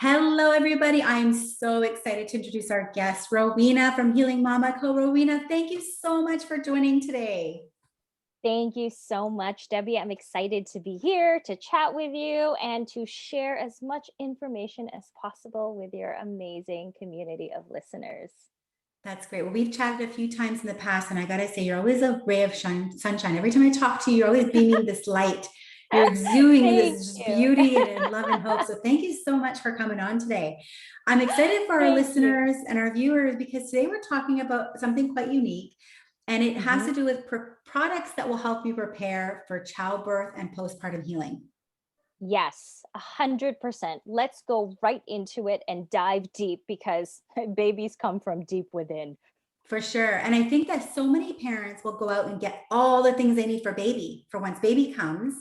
Hello, everybody. I'm so excited to introduce our guest, Rowena from Healing Mama Co. Rowena, thank you so much for joining today. Thank you so much, Debbie. I'm excited to be here to chat with you and to share as much information as possible with your amazing community of listeners. That's great. Well, we've chatted a few times in the past, and I got to say, you're always a ray of sunshine. Every time I talk to you, you're always beaming this light. You're exuding Thank this you. beauty and love and hope. So thank you so much for coming on today. I'm excited for our Thank you. listeners and our viewers because today we're talking about something quite unique, and it has Mhm. to do with products that will help you prepare for childbirth and postpartum healing. Yes, 100%. Let's go right into it and dive deep because babies come from deep within. For sure. And I think that so many parents will go out and get all the things they need for baby for once baby comes,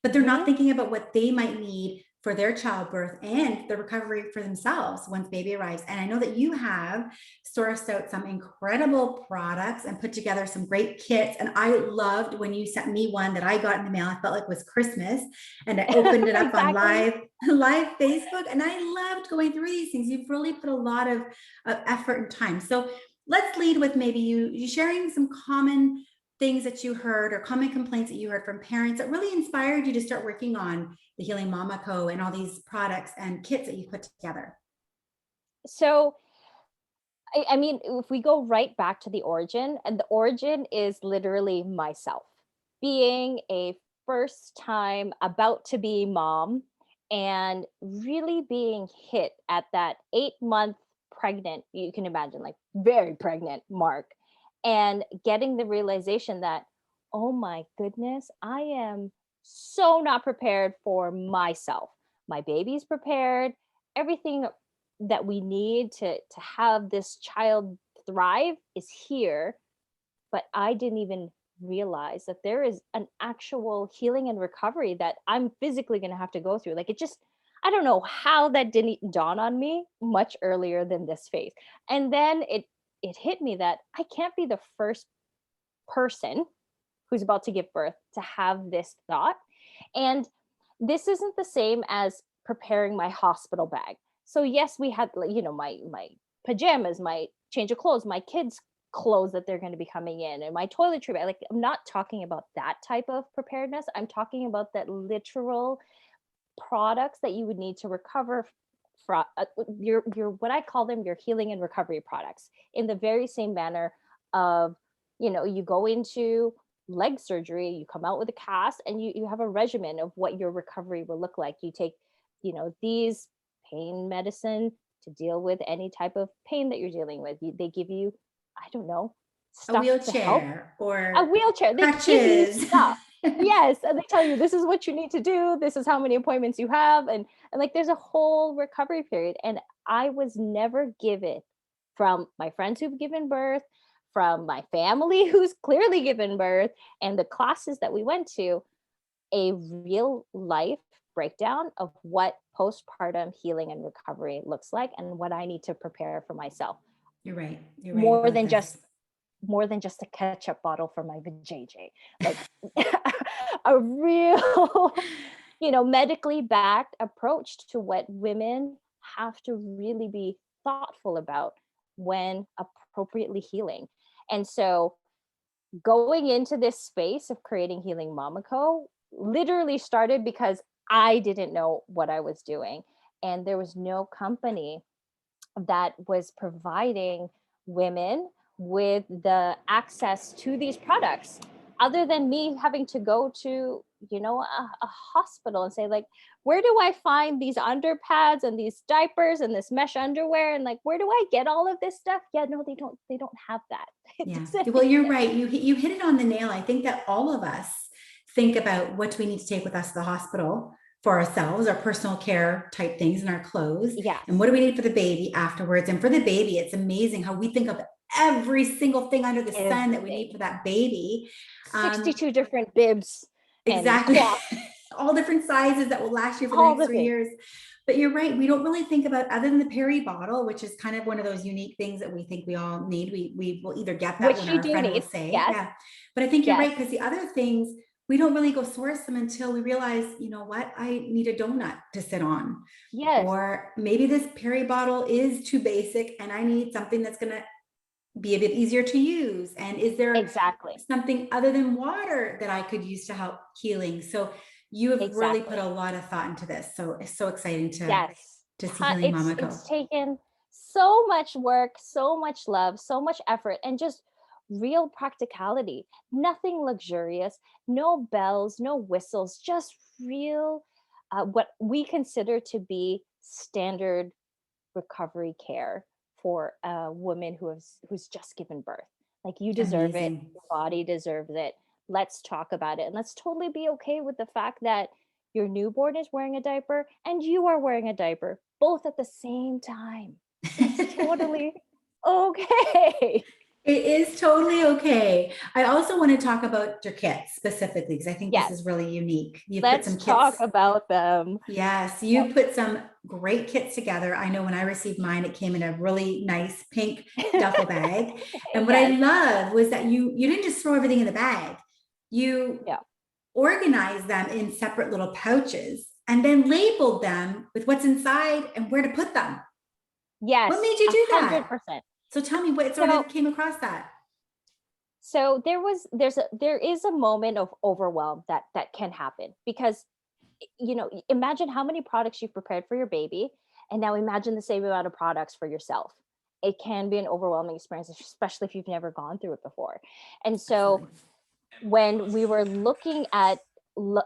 but they're not Mhm. thinking about what they might need for their childbirth and the recovery for themselves once baby arrives. And I know that you have sourced out some incredible products and put together some great kits. And I loved when you sent me one that I got in the mail. I felt like it was Christmas, and I opened it up on Exactly. live Facebook. And I loved going through these things. You've really put a lot of effort and time. So let's lead with maybe you sharing some common things that you heard or common complaints that you heard from parents that really inspired you to start working on the Healing Mama Co. and all these products and kits that you put together. So I mean, if we go right back to the origin, and the origin is literally myself being a first time about to be mom and really being hit at that 8 month pregnant, you can imagine, like very pregnant mark, and getting the realization that, oh my goodness, I am so not prepared for myself. My baby's prepared, everything that we need to have this child thrive is here, but I didn't even realize that there is an actual healing and recovery that I'm physically going to have to go through. Like, it just, I don't know how that didn't dawn on me much earlier than this phase. And then it hit me that I can't be the first person who's about to give birth to have this thought. And this isn't the same as preparing my hospital bag. So yes, we had, like, my pajamas, my change of clothes, my kids clothes that they're going to be coming in, and my toiletry bag. Like, I'm not talking about that type of preparedness. I'm talking about that literal products that you would need to recover from your what I call them, your healing and recovery products, in the very same manner of, you go into leg surgery, you come out with a cast, and you have a regimen of what your recovery will look like. You take, these pain medicine to deal with any type of pain that you're dealing with. They give you, I don't know, A stuff to help. wheelchair A or wheelchair. They give you crutches. stuff. Yes, and they tell you this is what you need to do. This is how many appointments you have, and like there's a whole recovery period. And I was never given, from my friends who've given birth, from my family who's clearly given birth, and the classes that we went to, a real life breakdown of what postpartum healing and recovery looks like and what I need to prepare for myself. You're right. You're right More about than just this. more than just a ketchup bottle for my vajayjay. Like a real, medically backed approach to what women have to really be thoughtful about when appropriately healing. And so going into this space of creating Healing Mama Co. literally started because I didn't know what I was doing. And there was no company that was providing women with the access to these products, other than me having to go to, a hospital and say, like, where do I find these underpads and these diapers and this mesh underwear, and like, where do I get all of this stuff? Yeah, no, they don't have that. It Yeah. doesn't Well, you're right. You hit it on the nail. I think that all of us think about what do we need to take with us to the hospital for ourselves, our personal care type things and our clothes, and what Yes. do we need for the baby afterwards. And for the baby, it's amazing how we think of every single thing under the sun that we need for Everything. that baby. Um, 62 different bibs and exactly. cloth, All different sizes that will last you for the all next the three things. years. But you're right. We don't really think about, other than the peri bottle, which is kind of one of those unique things that we think we all need. We will either get that Which when you our do friend will need. say, Yes. yeah. But I think you're Yes. right, because the other things we don't really go source them until we realize, you know what, I need a donut to sit on. Yes, Or maybe this Perry bottle is too basic and I need something that's going to be a bit easier to use. And is there exactly. something other than water that I could use to help healing? So you have really put Exactly. a lot of thought into this. So it's so exciting Yes. to see Healing Mama go. It's taken so much work, so much love, so much effort, and just real practicality. Nothing luxurious, no bells, no whistles, just real what we consider to be standard recovery care for a woman who's just given birth. Like, you deserve it, Amazing. your body deserves it. Let's talk about it, and let's totally be okay with the fact that your newborn is wearing a diaper and you are wearing a diaper both at the same time. It's totally okay. It is totally okay. I also want to talk about your kits specifically because I think this is Yes, really unique. You've put let's some talk kits. about them. Yes, you put some great kits together. I know when I received mine, it came in a really nice pink duffel bag. And what I Yes. love was that you didn't just throw everything in the bag. You Yeah. organized them in separate little pouches and then labeled them with what's inside and where to put them. What Yes, made you a do hundred that? percent. So tell me what sort So of came across that. so there is a moment of overwhelm that can happen, because imagine how many products you've prepared for your baby, and now imagine the same amount of products for yourself. It can be an overwhelming experience, especially if you've never gone through it before. And so Absolutely. when we were looking at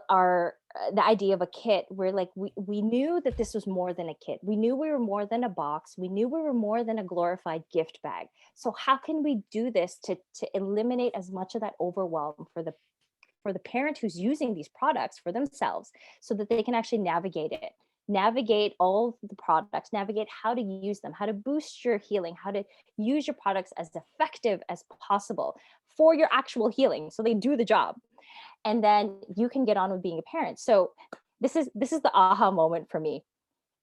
our the idea of a kit, we're like, we knew that this was more than a kit. We knew we were more than a box. We knew we were more than a glorified gift bag. So how can we do this to eliminate as much of that overwhelm for the parent who's using these products for themselves, so that they can actually navigate all the products, navigate how to use them, how to boost your healing, how to use your products as effective as possible for your actual healing, so they do the job, and then you can get on with being a parent. So this is the aha moment for me.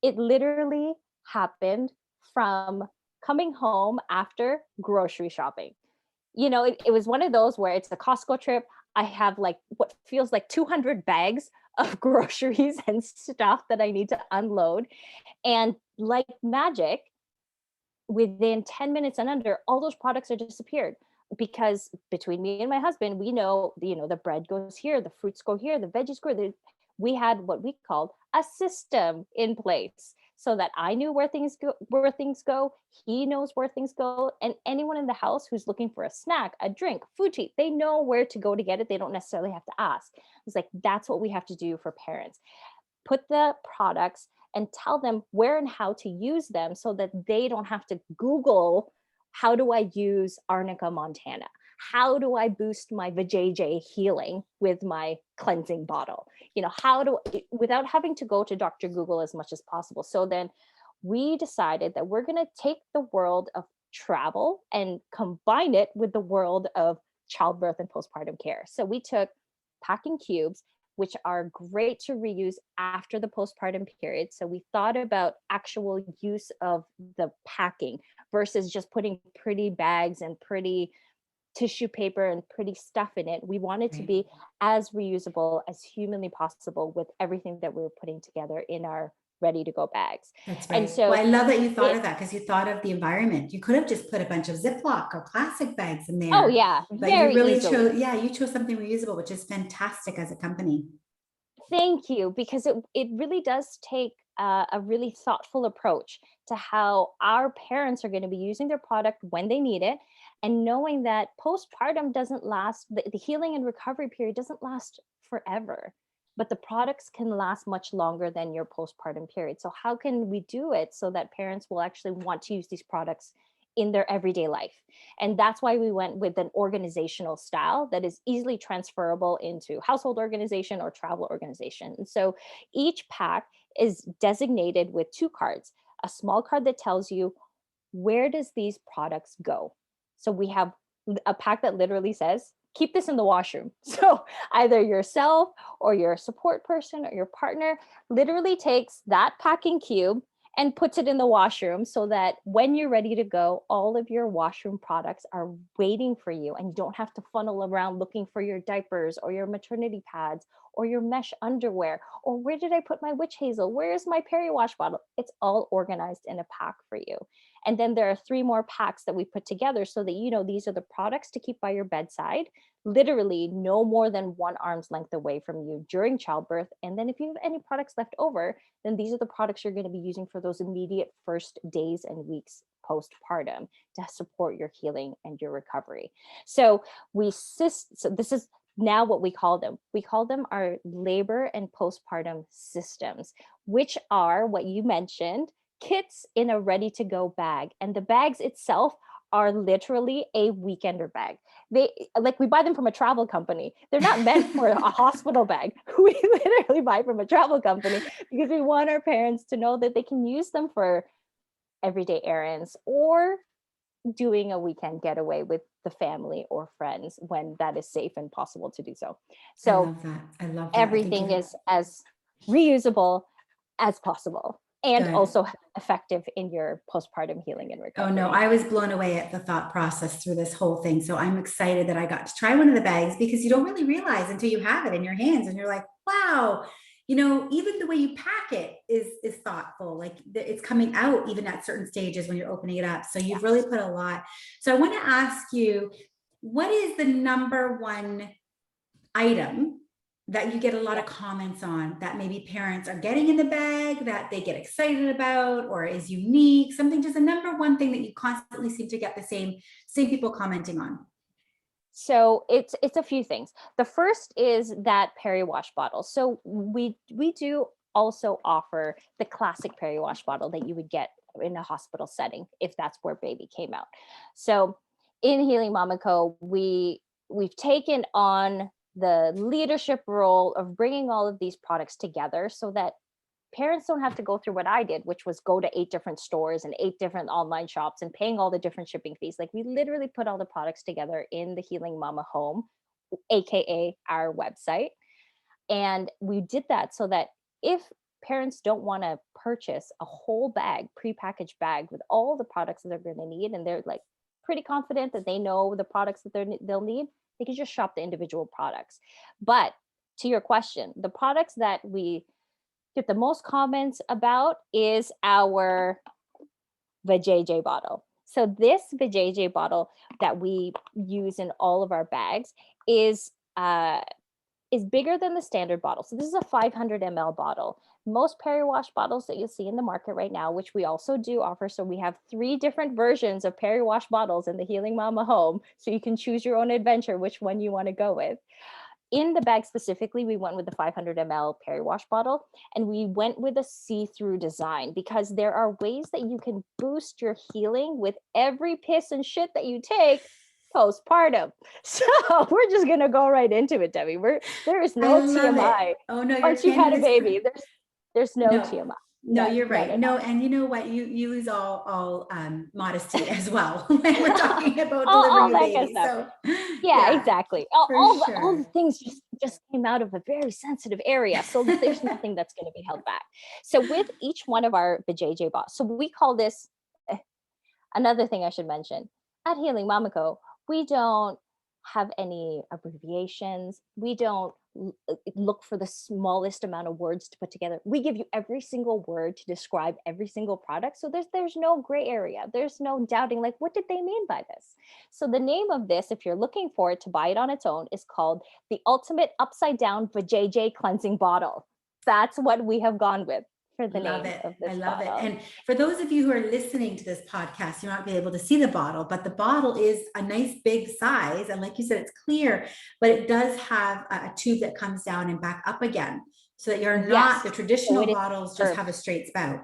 It literally happened from coming home after grocery shopping. It was one of those where it's a Costco trip. I have like what feels like 200 bags of groceries and stuff that I need to unload. And like magic, within 10 minutes and under, all those products are disappeared, because between me and my husband, we know, the bread goes here, the fruits go here, the veggies go there. We had what we called a system in place, so that I knew where things go, he knows where things go, and anyone in the house who's looking for a snack, a drink, food to eat, they know where to go to get it. They don't necessarily have to ask. It's like, that's what we have to do for parents. Put the products and tell them where and how to use them, so that they don't have to Google, how do I use Arnica Montana? How do I boost my vajayjay healing with my cleansing bottle? Without having to go to Dr. Google as much as possible. So then we decided that we're going to take the world of travel and combine it with the world of childbirth and postpartum care. So we took packing cubes, which are great to reuse after the postpartum period. So we thought about actual use of the packing versus just putting pretty bags and pretty tissue paper and pretty stuff in it. We wanted to Right. be as reusable as humanly possible with everything that we were putting together in our ready to go bags. That's And right. Well, so I love that you thought it of that because you thought of the environment. You could have just put a bunch of Ziploc or plastic bags in oh there, yeah, but you very really easily. chose, yeah, you chose something reusable, which is fantastic as a company. Thank you, because it really does take a really thoughtful approach to how our parents are going to be using their product when they need it, and knowing that postpartum doesn't last, the healing and recovery period doesn't last forever, but the products can last much longer than your postpartum period. So how can we do it so that parents will actually want to use these products in their everyday life? And that's why we went with an organizational style that is easily transferable into household organization or travel organization. And so each pack is designated with two cards: a small card that tells you, where does these products go? So we have a pack that literally says, keep this in the washroom. So either yourself or your support person or your partner literally takes that packing cube and puts it in the washroom so that when you're ready to go, all of your washroom products are waiting for you and you don't have to funnel around looking for your diapers or your maternity pads or your mesh underwear or where did I put my witch hazel? Where's my peri-wash bottle? It's all organized in a pack for you. And then there are 3 more packs that we put together so that you know these are the products to keep by your bedside, literally no more than 1 arm's length away from you during childbirth. And then if you have any products left over, then these are the products you're going to be using for those immediate first days and weeks postpartum to support your healing and your recovery. So so this is now what we call them. We call them our labor and postpartum systems, which are what you mentioned, kits in a ready to go bag. And the bags itself are literally a weekender bag. They like we buy them from a travel company. They're not meant for a hospital bag. We literally buy from a travel company because we want our parents to know that they can use them for everyday errands or doing a weekend getaway with the family or friends when that is safe and possible to do so. I So love that. I love that. I think everything you're is as reusable as possible and good. also effective in your postpartum healing and Oh no, recovery. I was blown away at the thought process through this whole thing. So I'm excited that I got to try one of the bags because you don't really realize until you have it in your hands and you're like, wow, even the way you pack it is thoughtful. Like it's coming out even at certain stages when you're opening it up. So you've really Yes. put a lot. So I want to ask you, what is the number one item that you get a lot Yeah. of comments on that maybe parents are getting in the bag that they get excited about or is unique, something, just a number one thing that you constantly seem to get the same people commenting on? So it's a few things. The first is that peri-wash bottle. So we do also offer the classic peri-wash bottle that you would get in a hospital setting if that's where baby came out. So in Healing Mama Co, we've taken on the leadership role of bringing all of these products together so that parents don't have to go through what I did, which was go to 8 different stores and 8 different online shops and paying all the different shipping fees. Like we literally put all the products together in the Healing Mama home, AKA our website. And we did that so that if parents don't want to purchase a whole bag, prepackaged bag with all the products that they're going to need, and they're like pretty confident that they know the products that they'll need, they can just shop the individual products. But to your question, the products that we get the most comments about is our vajayjay bottle. So this vajayjay bottle that we use in all of our bags is uh, is bigger than the standard bottle. So this is a 500 ml bottle. Most peri-wash bottles that you'll see in the market right now, which we also do offer. So we have 3 different versions of peri-wash bottles in the Healing Mama home. So you can choose your own adventure, which one you want to go with. In the bag specifically, we went with the 500 ml peri-wash bottle and we went with a see-through design because there are ways that you can boost your healing with every piss and shit that you take postpartum. So we're just gonna go right into it, Debbie. There is I no love it. TMI. Oh no, your Once you've had candid a is baby, there's no no, TMI. no, you're None right. at No, all. and you know what? You lose all modesty as well when we're talking about all delivering a that good baby. stuff. So Yeah, yeah, exactly. for All the sure. things just came out of a very sensitive area, so there's nothing that's going to be held back. So with each one of our JJ bots, so we call this another thing I should mention at Healing Mamako, we don't have any abbreviations. We don't look for the smallest amount of words to put together. We give you every single word to describe every single product. So there's no gray area. There's no doubting like what did they mean by this? So the name of this, if you're looking for it to buy it on its own, is called the Ultimate Upside Down Vajayjay Cleansing Bottle. That's what we have gone with for the Love name it. of I this love it. bottle. And for those of you who are listening to this podcast, you might be able to see the bottle, but the bottle is a nice big size. And like you said, it's clear, but it does have a tube that comes down and back up again so that you're not, the Yes. So traditional it is bottles just curved. have a straight spout.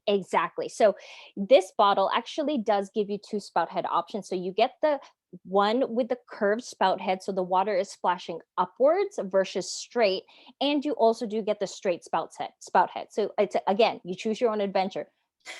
Exactly. So this bottle actually does give you 2 spout head options. So you get the one with the curved spout head, so the water is splashing upwards versus straight, and you also do get the straight spout head. So it's again, you choose your own adventure.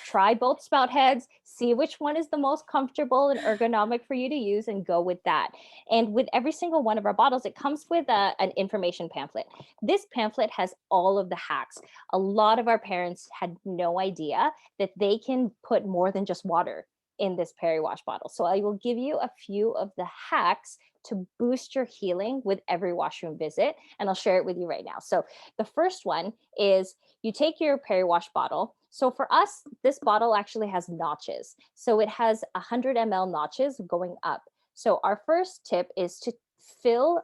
Try both spout heads, see which one is the most comfortable and ergonomic for you to use, and go with that. And with every single one of our bottles, it comes with an information pamphlet. This pamphlet has all of the hacks. A lot of our parents had no idea that they can put more than just water in this peri-wash bottle. So I will give you a few of the hacks to boost your healing with every washroom visit, and I'll share it with you right now. So the first one is you take your peri-wash bottle. So for us, this bottle actually has notches. So it has 100 ml notches going up. So our first tip is to fill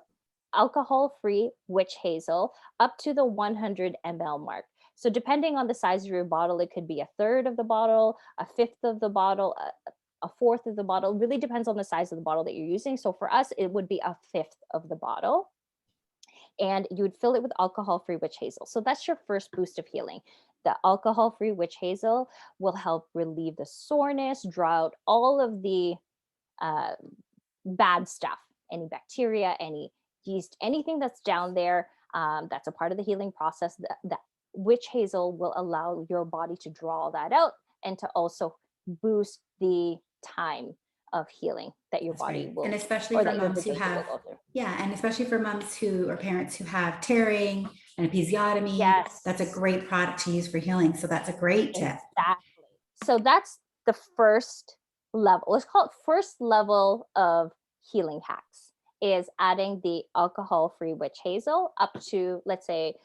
alcohol-free witch hazel up to the 100 ml mark. So depending on the size of your bottle, it could be a third of the bottle, a fifth of the bottle, a fourth of the bottle. It really depends on the size of the bottle that you're using. So for us, it would be a fifth of the bottle, and you would fill it with alcohol-free witch hazel. So that's your first boost of healing. The alcohol-free witch hazel will help relieve the soreness, draw out all of the uh, bad stuff, any bacteria, any yeast, anything that's down there. That's a part of the healing process. That witch hazel will allow your body to draw that out and to also boost the time of healing that your That's body great. And will, especially or for that your moms who vagina will have, go through. yeah, and especially for moms who or parents who have tearing and episiotomy, that's a Yes. great product to use for healing. So that's a great tip. Exactly. So that's the first level. Let's call it first level of healing hacks is adding the alcohol-free witch hazel up to, let's say,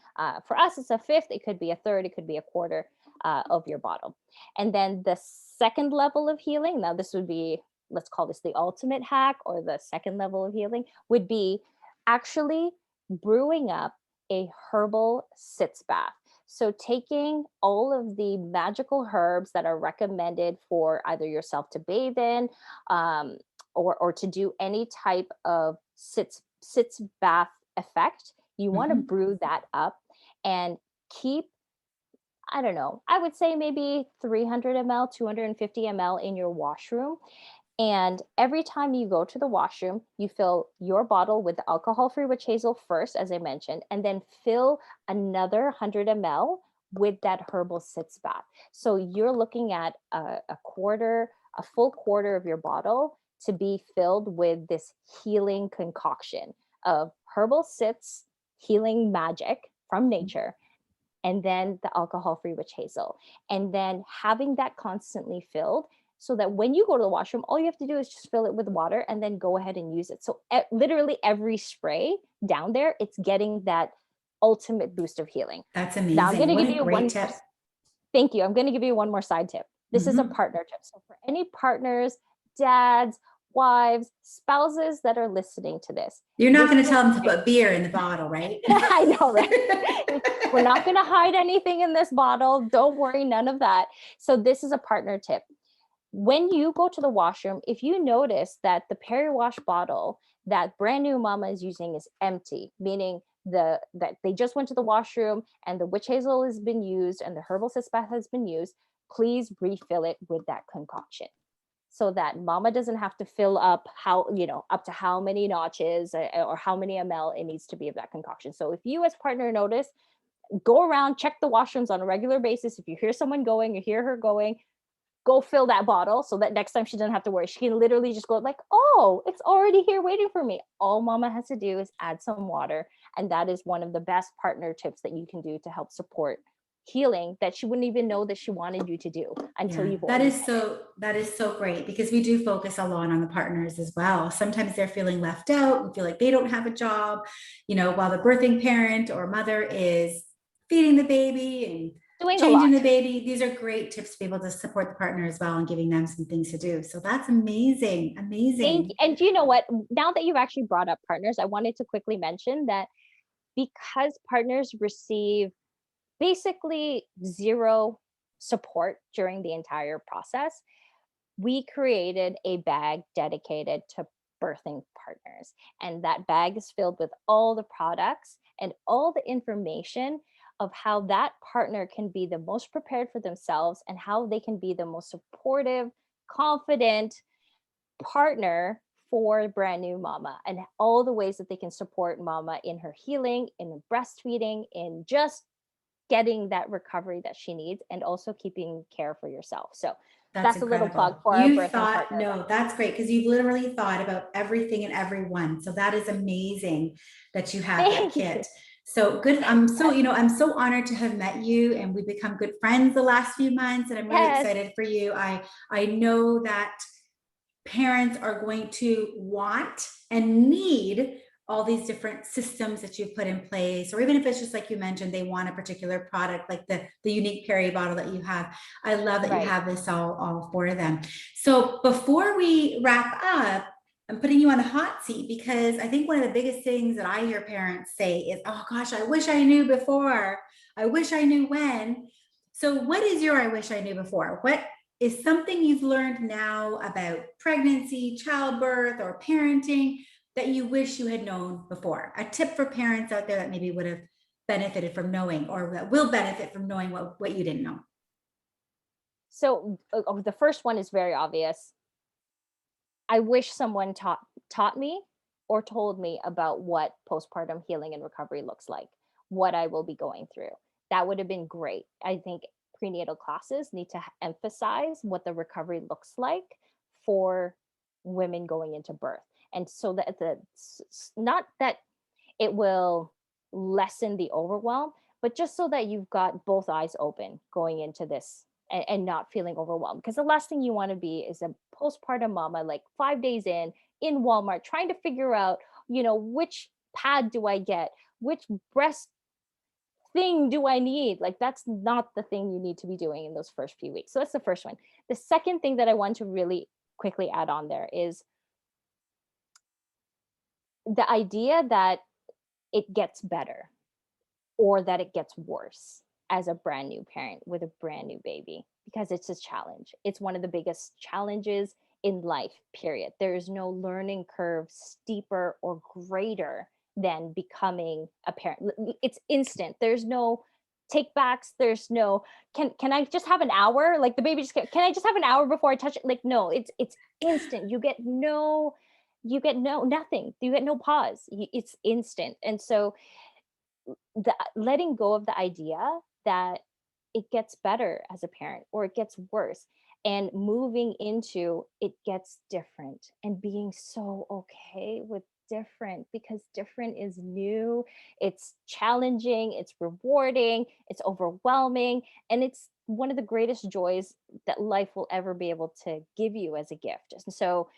for us, it's a fifth. It could be a third. It could be a quarter of your bottle. And then the second level of healing, now this would be, let's call this the ultimate hack or the second level of healing, would be actually brewing up a herbal sitz bath. So, taking all of the magical herbs that are recommended for either yourself to bathe in, or to do any type of sitz bath effect, you want to Mhm. brew that up and keep, I don't know, I would say maybe 300 ml, 250 ml in your washroom. And every time you go to the washroom, you fill your bottle with the alcohol-free witch hazel first, as I mentioned, and then fill another 100 ml with that herbal sitz bath. So you're looking at a quarter, a full quarter of your bottle to be filled with this healing concoction of herbal sitz, healing magic from nature, and then the alcohol-free witch hazel. And then having that constantly filled so that when you go to the washroom, all you have to do is just fill it with water and then go ahead and use it. So literally every spray down there, it's getting that ultimate boost of healing. That's Now I'm going amazing. to What give a you great one more. tip. Thank you. I'm going to give you one more side tip. This is a Mhm. partner tip. So for any partners, dads, wives, spouses that are listening to this, You're not this going is to a tell them to great. put beer in the bottle, right? I know, right? We're not going to hide anything in this bottle. Don't worry, none of that. So, this is a partner tip. When you go to the washroom, if you notice that the peri-wash bottle that brand new mama is using is empty, meaning that they just went to the washroom and the witch hazel has been used and the herbal sitz bath has been used, please refill it with that concoction so that mama doesn't have to fill up up to how many notches or how many ml it needs to be of that concoction. So if you as partner notice, go around, check the washrooms on a regular basis. If you hear someone going, you hear her going, go fill that bottle so that next time she doesn't have to worry. She can literally just go like, oh, it's already here waiting for me. All mama has to do is add some water. And that is one of the best partner tips that you can do to help support healing that she wouldn't even know that she wanted you to do until Yeah, you've already done it. that is so great because we do focus a lot on the partners as well. Sometimes they're feeling left out and feel like they don't have a job, while the birthing parent or mother is feeding the baby and Doing a changing lot. the baby. These are great tips to be able to support the partner as well and giving them some things to do. So that's amazing. Thank Amazing. you. And you know what? Now that you've actually brought up partners, I wanted to quickly mention that because partners receive basically zero support during the entire process, we created a bag dedicated to birthing partners. And that bag is filled with all the products and all the information of how that partner can be the most prepared for themselves and how they can be the most supportive, confident partner for brand new mama, and all the ways that they can support mama in her healing, in breastfeeding, in just getting that recovery that she needs, and also keeping care for yourself. So That's that's a little plug incredible. for our You birthing thought, partner no, that's great because you've literally thought about everything and everyone. So that is amazing that you have that event. Thank you. kit. So good. I'm so, I'm so honored to have met you and we've become good friends the last few months and I'm really Yes. excited for you. I know that parents are going to want and need all these different systems that you've put in place, or even if it's just like you mentioned, they want a particular product like the unique Perry bottle that you have. I love that you Right. have this all for them. So before we wrap up, I'm putting you on the hot seat because I think one of the biggest things that I hear parents say is, oh gosh, I wish I knew before. I wish I knew when. So what is your I wish I knew before? What is something you've learned now about pregnancy, childbirth, or parenting that you wish you had known before? A tip for parents out there that maybe would have benefited from knowing or that will benefit from knowing what you didn't know. So the first one is very obvious. I wish someone taught me or told me about what postpartum healing and recovery looks like, what I will be going through. That would have been great. I think prenatal classes need to emphasize what the recovery looks like for women going into birth. And so that not that it will lessen the overwhelm, but just so that you've got both eyes open going into this, and not feeling overwhelmed. Because the last thing you want to be is a postpartum mama, like 5 days in Walmart, trying to figure out, which pad do I get? Which breast thing do I need? Like, that's not the thing you need to be doing in those first few weeks. So that's the first one. The second thing that I want to really quickly add on there is the idea that it gets better or that it gets worse as a brand new parent with a brand new baby, because it's a challenge. It's one of the biggest challenges in life, period. There is no learning curve steeper or greater than becoming a parent. It's instant. There's no take backs. There's no can I just have an hour? Like the baby just can I just have an hour before I touch it? Like no, it's instant. You get no nothing. You get no pause. It's instant. And so the letting go of the idea that it gets better as a parent or it gets worse, and moving into it gets different and being so okay with different, because different is new, it's challenging, it's rewarding, it's overwhelming, and it's one of the greatest joys that life will ever be able to give you as a gift. And so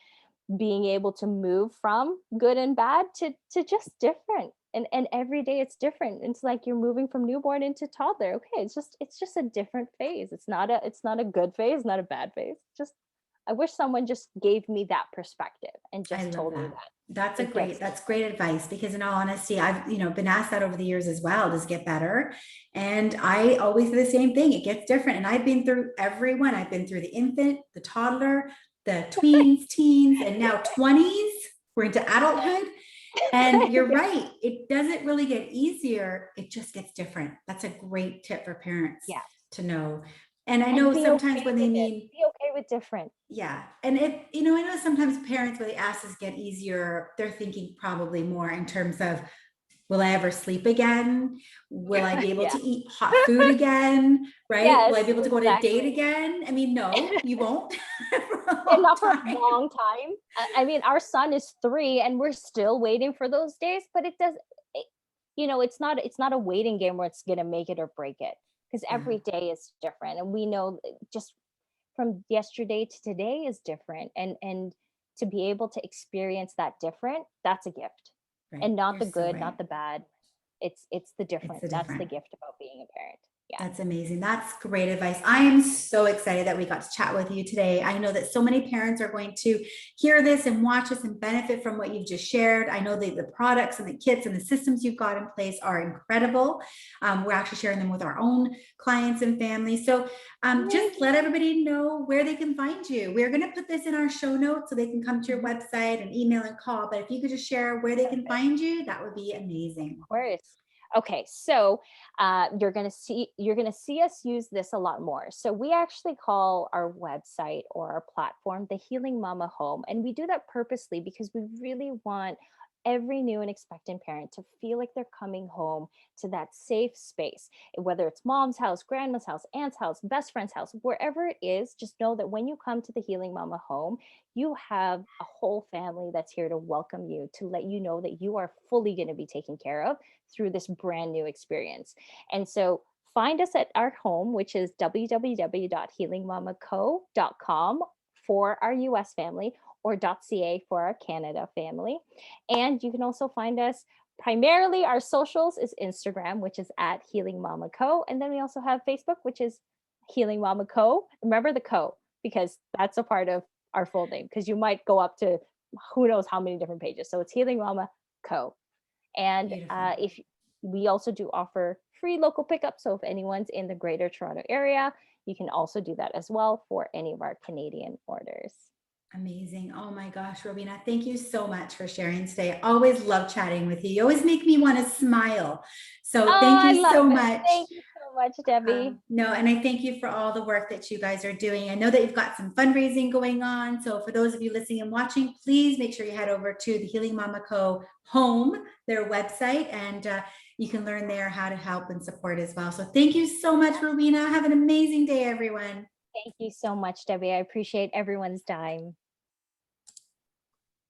being able to move from good and bad to just different, and every day it's different. It's like you're moving from newborn into toddler. Okay, it's just a different phase. It's not a good phase, not a bad phase. Just I wish someone just gave me that perspective and I just love told me that. that it gets That's different. great advice because in all honesty, I've, been asked that over the years as well. Does it get better? And I always say the same thing. It gets different. And I've been through every one. I've been through the infant, the toddler, the tweens, teens, and now 20s. We're into adulthood. And you're right. It doesn't really get easier. It just gets different. That's a great tip for parents Yes, to know. And I and know be sometimes okay when they with it. mean, Be okay with different. yeah. And I know sometimes parents, when they ask us get easier, they're thinking probably more in terms of, will I ever sleep again? Will I be able Yeah. to eat hot food again? Right? Will I Yes, be able to go on a date exactly. again? I mean, no, you won't for a And long not for a time. long time. I mean, our son is 3 and we're still waiting for those days, but it it's not a waiting game where it's gonna make it or break it, because Yeah. every day is different, and we know just from yesterday to today is different, and to be able to experience that different, that's a gift. Right. And not You're the so good, not right. the bad. It's the It's different. the That's the different. gift about being a parent. Yeah. That's amazing. That's great advice. I am so excited that we got to chat with you today. I know that so many parents are going to hear this and watch this and benefit from what you've just shared. I know that the products and the kits and the systems you've got in place are incredible. We're actually sharing them with our own clients and families. So just let Amazing. everybody know where they can find you. We're going to put this in our show notes so they can come to your Mhm. website and email and call. But if you could just share where they can Perfect. find you, that would be amazing. Course. Okay, so you're gonna see us use this a lot more. So we actually call our website or our platform the Healing Mama Home, and we do that purposely because we really want every new and expectant parent to feel like they're coming home to that safe space, whether it's mom's house, grandma's house, aunt's house, best friend's house, wherever it is. Just know that when you come to the Healing Mama home, you have a whole family that's here to welcome you, to let you know that you are fully going to be taken care of through this brand new experience. And so find us at our home, which is www.healingmamaco.com for our US family, or .ca for our Canada family. And you can also find us primarily, our socials is Instagram, which is at Healing Mama Co. And then we also have Facebook, which is Healing Mama Co. Remember the co, because that's a part of our full name, because you might go up to who knows how many different pages. So it's Healing Mama Co. And Beautiful. if we also do offer free local pickup. So if anyone's in the greater Toronto area, you can also do that as well for any of our Canadian orders. Amazing. Oh my gosh, Rowena, thank you so much for sharing today. I always love chatting with you. You always make me want to smile. So Oh, thank I you so love it. much. Thank you so much, Debbie. No, and I thank you for all the work that you guys are doing. I know that you've got some fundraising going on. So for those of you listening and watching, please make sure you head over to the Healing Mama Co. home, their website, and you can learn there how to help and support as well. So thank you so much, Rowena. Have an amazing day, everyone. Thank you so much, Debbie. I appreciate everyone's time.